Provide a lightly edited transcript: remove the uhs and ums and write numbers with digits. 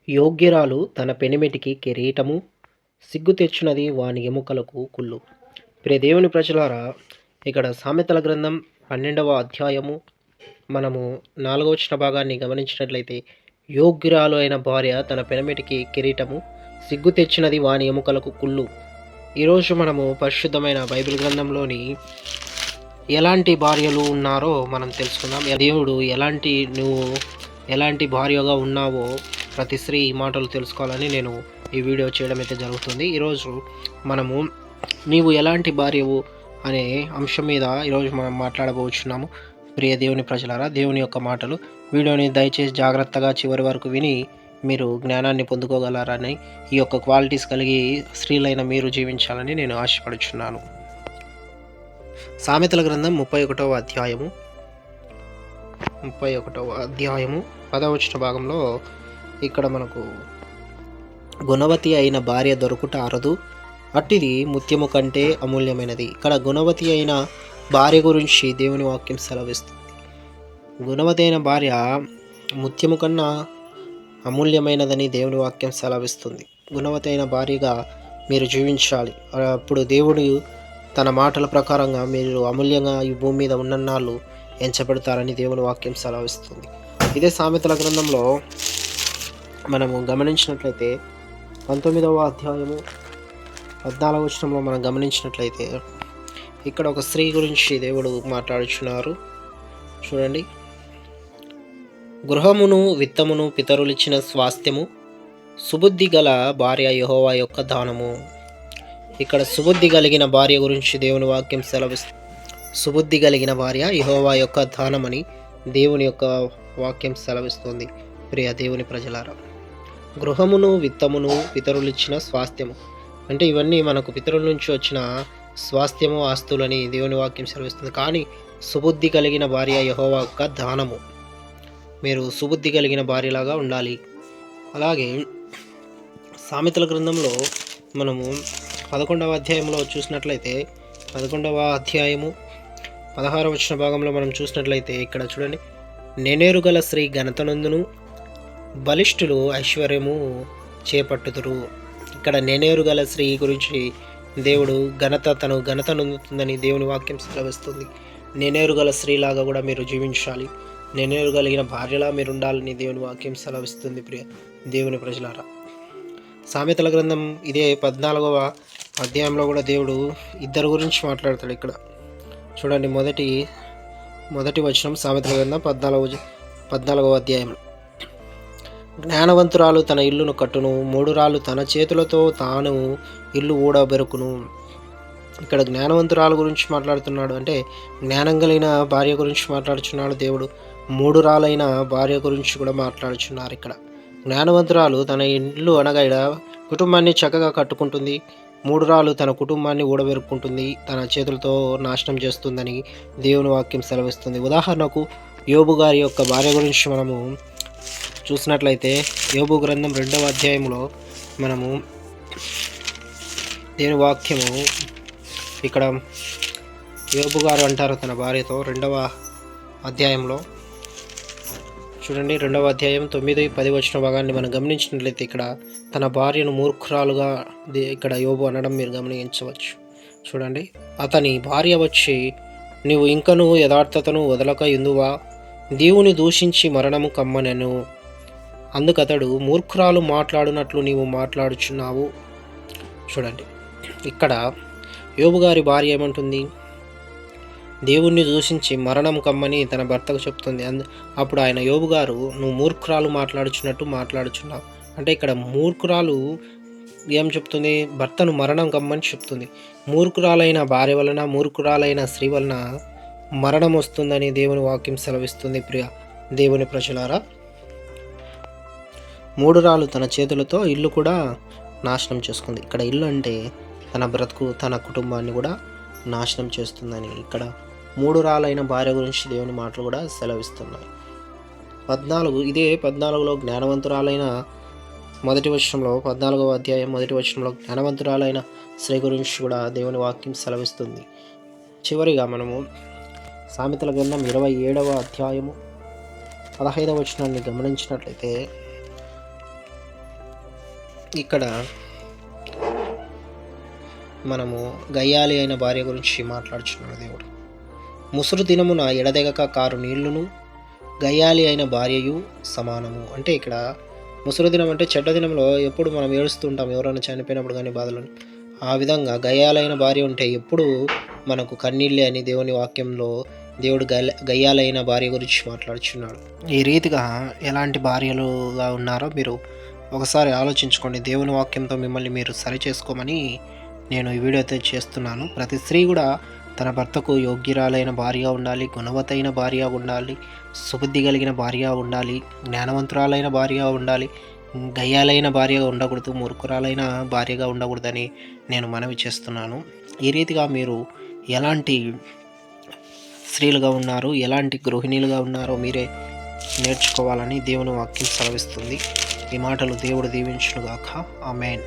యోగ్యురాలు తన పెనిమిటికి కిరీటము, సిగ్గు తెచ్చునది వాని ఎముకలకు కుళ్ళు. ప్రియ దేవుని ప్రజలారా, ఇక్కడ సామెతల గ్రంథం 12వ అధ్యాయము మనము 4వ వచన భాగాన్ని గమనించినట్లయితే, యోగ్యురాలు అయిన భార్య తన పెనిమిటికి కిరీటము, సిగ్గు తెచ్చినది వాని ఎముకలకు కుళ్ళు. ఈరోజు మనము పరిశుద్ధమైన బైబిల్ గ్రంథంలోని ఎలాంటి భార్యలు ఉన్నారో మనం తెలుసుకుందాం. దేవుడు నువ్వు ఎలాంటి భార్యగా ఉన్నావో ప్రతి స్త్రీ ఈ మాటలు తెలుసుకోవాలని నేను ఈ వీడియో చేయడం అయితే జరుగుతుంది. ఈరోజు మనము నీవు ఎలాంటి భార్యవు అనే అంశం మీద ఈరోజు మనం మాట్లాడబోచున్నాము. ప్రియ దేవుని ప్రజలారా, దేవుని యొక్క మాటలు వీడియోని దయచేసి జాగ్రత్తగా చివరి వరకు విని మీరు జ్ఞానాన్ని పొందుకోగలరని, ఈ యొక్క క్వాలిటీస్ కలిగి స్త్రీలైన మీరు జీవించాలని నేను ఆశపడుచున్నాను. సామెతల గ్రంథం 31వ అధ్యాయము 10వ వచన భాగంలో ఇక్కడ మనకు గుణవతి అయిన భార్య దొరుకుట అరదు, అట్టిది ముత్యము కంటే అమూల్యమైనది. ఇక్కడ గుణవతి అయిన భార్య గురించి దేవుని వాక్యం సెలవిస్తుంది. గుణవతి అయిన భార్య ముత్యము కన్నా అమూల్యమైనదని దేవుని వాక్యం సెలవిస్తుంది. గుణవతి అయిన భార్యగా మీరు జీవించాలి. అప్పుడు దేవుడు తన మాటల ప్రకారంగా మీరు అమూల్యంగా ఈ భూమి మీద ఉన్నన్నాళ్ళు ఎంచబెడతారని దేవుని వాక్యం సెలవిస్తుంది. ఇదే సామెతల గ్రంథంలో మనము గమనించినట్లయితే 19వ అధ్యాయము 14వ వచనంలో మనం గమనించినట్లయితే ఇక్కడ ఒక స్త్రీ గురించి దేవుడు మాట్లాడుచున్నారు. చూడండి, గృహమును విత్తమును పితరులిచ్చిన స్వాస్థ్యము, సుబుద్ధి గల భార్య యెహోవా యొక్క దానము. ఇక్కడ సుబుద్ధి కలిగిన భార్య గురించి దేవుని వాక్యం సెలవిస్తుంది. సుబుద్ధి కలిగిన భార్య యెహోవా యొక్క దానమని దేవుని యొక్క వాక్యం సెలవిస్తుంది. ప్రియ దేవుని ప్రజలారా, గృహమును విత్తమును పితరులిచ్చిన స్వాస్థ్యము అంటే ఇవన్నీ మనకు పితరుల నుంచి వచ్చిన స్వాస్థ్యము, ఆస్తులని దేవుని వాక్యం సెలవిస్తుంది. కానీ సుబుద్ధి కలిగిన భార్య యెహోవా యొక్క దానము. మీరు సుబుద్ధి కలిగిన భార్యలాగా ఉండాలి. అలాగే సామెతల గ్రంథంలో మనము 11వ అధ్యాయంలో చూసినట్లయితే 11వ అధ్యాయము 16వ వచన భాగంలో మనం చూసినట్లయితే ఇక్కడ చూడండి, నెనేరు గల స్త్రీ ఘనతనందును బలిష్ఠులు ఐశ్వర్యము చేపట్టుదురు. ఇక్కడ నెనేరు గల స్త్రీ గురించి దేవుడు తను ఘనత నొందుతుందని దేవుని వాక్యం సెలవిస్తుంది. నెనేరు గల స్త్రీలాగా కూడా మీరు జీవించాలి. నెనేరు కలిగిన భార్యలా మీరు ఉండాలని దేవుని వాక్యం సెలవిస్తుంది. ప్రియ దేవుని ప్రజలారా, సామెతల గ్రంథం ఇదే 14వ అధ్యాయంలో కూడా దేవుడు ఇద్దరు గురించి మాట్లాడతాడు. ఇక్కడ చూడండి, మొదటి వచనం సామెతల గ్రంథం 14వ అధ్యాయంలో, జ్ఞానవంతురాలు తన ఇల్లును కట్టును, మూఢురాలు తన చేతులతో తాను ఇల్లు ఊడబెరుకును. ఇక్కడ జ్ఞానవంతురాలు గురించి మాట్లాడుతున్నాడు, అంటే జ్ఞానం కలిగిన భార్య గురించి మాట్లాడుచున్నాడు దేవుడు. మూఢురాలైన భార్య గురించి కూడా మాట్లాడుచున్నారు. ఇక్కడ జ్ఞానవంతురాలు తన ఇల్లు అనగా కుటుంబాన్ని చక్కగా కట్టుకుంటుంది. మూఢురాలు తన కుటుంబాన్ని ఊడబెరుక్కుంటుంది, తన చేతులతో నాశనం చేస్తుందని దేవుని వాక్యం సెలవిస్తుంది. ఉదాహరణకు యోబు గారి యొక్క భార్య గురించి మనము చూసినట్లయితే యోబు గ్రంథం 2వ అధ్యాయంలో మనము దేవుని వాక్యము ఇక్కడ యోబు గారు అంటారు తన భార్యతో 2వ అధ్యాయంలో చూడండి, 2వ అధ్యాయం 9-10 వచన భాగాన్ని మనం గమనించినట్లయితే ఇక్కడ తన భార్యను మూర్ఖురాలుగా ఇక్కడ యోబు అనడం మీరు గమనించవచ్చు. చూడండి, అతని భార్య వచ్చి, నీవు ఇంకను యథార్థతను వదలక ఎందువా, దేవుని దూషించి మరణము కమ్మనెను, అందుకతడు మూర్ఖురాలు మాట్లాడునట్లు నీవు మాట్లాడుచున్నావు. చూడండి, ఇక్కడ యోబు గారి భార్య ఏమంటుంది, దేవుణ్ణి దూషించి మరణం కమ్మని తన భర్తకు చెప్తుంది. అప్పుడు ఆయన యోబు గారు, నువ్వు మూర్ఖురాలు మాట్లాడుచున్నావు అంటే ఇక్కడ మూర్ఖురాలు ఏం చెప్తుంది, భర్తను మరణం కమ్మని చెప్తుంది. మూర్ఖురాలైన భార్య వలన, మూర్ఖురాలైన స్త్రీ వలన మరణం వస్తుందని దేవుని వాక్యం సెలవిస్తుంది. ప్రియ దేవుని ప్రజలారా, మూఢురాలు తన చేతులతో ఇల్లు కూడా నాశనం చేసుకుంది. ఇక్కడ ఇల్లు అంటే తన బ్రతుకు, తన కుటుంబాన్ని కూడా నాశనం చేస్తుందని ఇక్కడ మూఢురాలైన భార్య గురించి దేవుని మాటలు కూడా సెలవిస్తున్నాయి. 14లో జ్ఞానవంతురాలైన 14వ అధ్యాయం 1వ వచనంలో జ్ఞానవంతురాలైన స్త్రీ గురించి కూడా దేవుని వాక్యం సెలవిస్తుంది. చివరిగా మనము సామెతల గ్రంథం 27వ అధ్యాయము 15వ వచనాన్ని గమనించినట్లయితే ఇక్కడ మనము గయ్యాలి అయిన భార్య గురించి మాట్లాడుచున్నాడు దేవుడు. ముసురు దినమున ఎడదెగక కారు నీళ్లును గయ్యాలి అయిన భార్యయు సమానము. అంటే ఇక్కడ ముసురు దినం అంటే చెడ్డ దినంలో ఎప్పుడు మనం ఏడుస్తూ ఉంటాం, ఎవరైనా చనిపోయినప్పుడు కానీ బాధలు. ఆ విధంగా గయ్యాలైన భార్య ఉంటే ఎప్పుడు మనకు కన్నీళ్ళే అని దేవుని వాక్యంలో దేవుడు గయ్యాలైన భార్య గురించి మాట్లాడుచున్నాడు. ఈ రీతిగా ఎలాంటి భార్యలుగా ఉన్నారో మీరు ఒకసారి ఆలోచించుకోండి. దేవుని వాక్యంతో మిమ్మల్ని మీరు సరి చేసుకోమని నేను ఈ వీడియో అయితే చేస్తున్నాను. ప్రతి స్త్రీ కూడా తన భర్తకు యోగ్యురాలైన భార్యగా ఉండాలి, గుణవతైన భార్యగా ఉండాలి, సుబుద్ధి కలిగిన భార్యగా ఉండాలి, జ్ఞానవంతురాలైన భార్యగా ఉండాలి, గయ్యాలైన భార్యగా ఉండకూడదు, మూర్ఖురాలైన భార్యగా ఉండకూడదని నేను మనవి చేస్తున్నాను. ఈ రీతిగా మీరు ఎలాంటి స్త్రీలుగా ఉన్నారు, ఎలాంటి గృహిణీలుగా ఉన్నారో మీరే నేర్చుకోవాలని దేవుని వాక్యం సెలవిస్తుంది. ఈ మాటలు దేవుడు దీవించునుగాక. ఆమేన్.